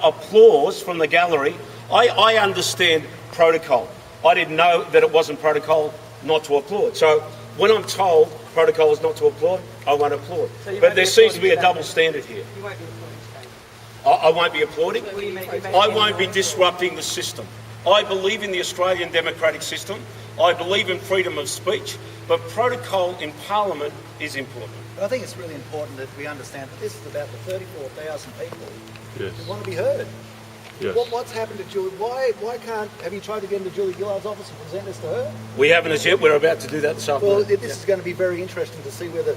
Applause from the gallery. I understand protocol. I didn't know that it wasn't protocol not to applaud. So when I'm told protocol is not to applaud, I won't applaud. So but there seems to be a double standard here. You won't be applauding. I won't be applauding. What do you mean? I won't be disrupting the system. I believe in the Australian democratic system. I believe in freedom of speech, but protocol in Parliament is important. But I think it's really important that we understand that this is about the 34,000 people Yes. who want to be heard. Yes. What's happened to Julie? Why can't, have you tried to get into Julie Gillard's office and present this to her? We haven't as yet. We're about to do that this afternoon. Well, this is going to be very interesting to see whether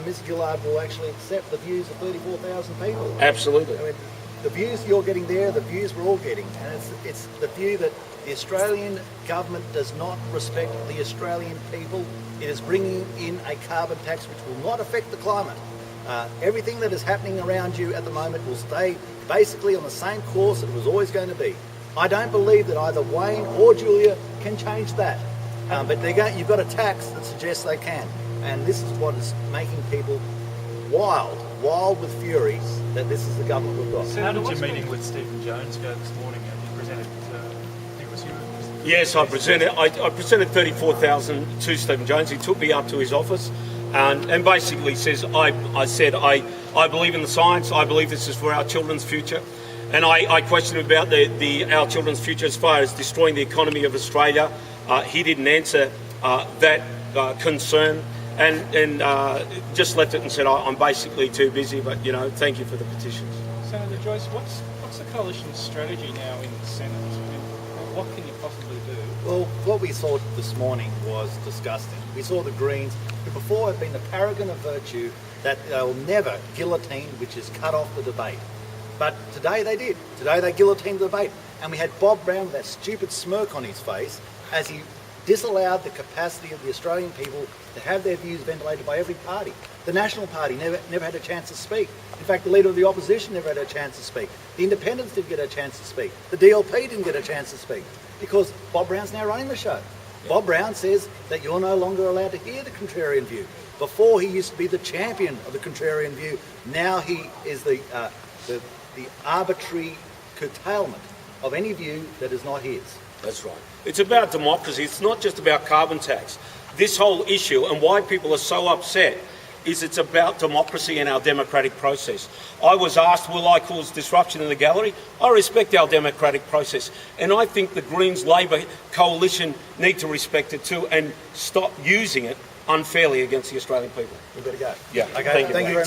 Ms Gillard will actually accept the views of 34,000 people. Absolutely. I mean, the views you're getting there, the views we're all getting, and it's the view that the Australian government does not respect the Australian people. It is bringing in a carbon tax which will not affect the climate. Everything that is happening around you at the moment will stay basically on the same course that it was always going to be. I don't believe that either Wayne or Julia can change that. But you've got a tax that suggests they can. And this is what is making people wild with fury that this is the government we've got. How did your meeting with Stephen Jones go this morning? You presented, I think it was you. Yes, I presented 34,000 to Stephen Jones. He took me up to his office and basically says, I said, I believe in the science. I believe this is for our children's future. And I questioned him about our children's future as far as destroying the economy of Australia. He didn't answer that concern and just left it and said, I'm basically too busy, but, thank you for the petitions. Senator Joyce, what's the coalition's strategy now in the Senate? And what can you possibly do? Well, what we saw this morning was disgusting. We saw the Greens, who before have been the paragon of virtue, that they will never guillotine, which is cut off the debate. But today they did. Today they guillotined the debate. And we had Bob Brown with that stupid smirk on his face as he disallowed the capacity of the Australian people to have their views ventilated by every party. The National Party never had a chance to speak. In fact, the Leader of the Opposition never had a chance to speak. The Independents didn't get a chance to speak. The DLP didn't get a chance to speak because Bob Brown's now running the show. Bob Brown says that you're no longer allowed to hear the contrarian view. Before he used to be the champion of the contrarian view. Now he is the arbitrary curtailment of any view that is not his. That's right. It's about democracy. It's not just about carbon tax. This whole issue and why people are so upset is it's about democracy and our democratic process. I was asked, will I cause disruption in the gallery? I respect our democratic process. And I think the Greens-Labor coalition need to respect it too and stop using it unfairly against the Australian people. We've got to go. Yeah. Okay, thank you very much.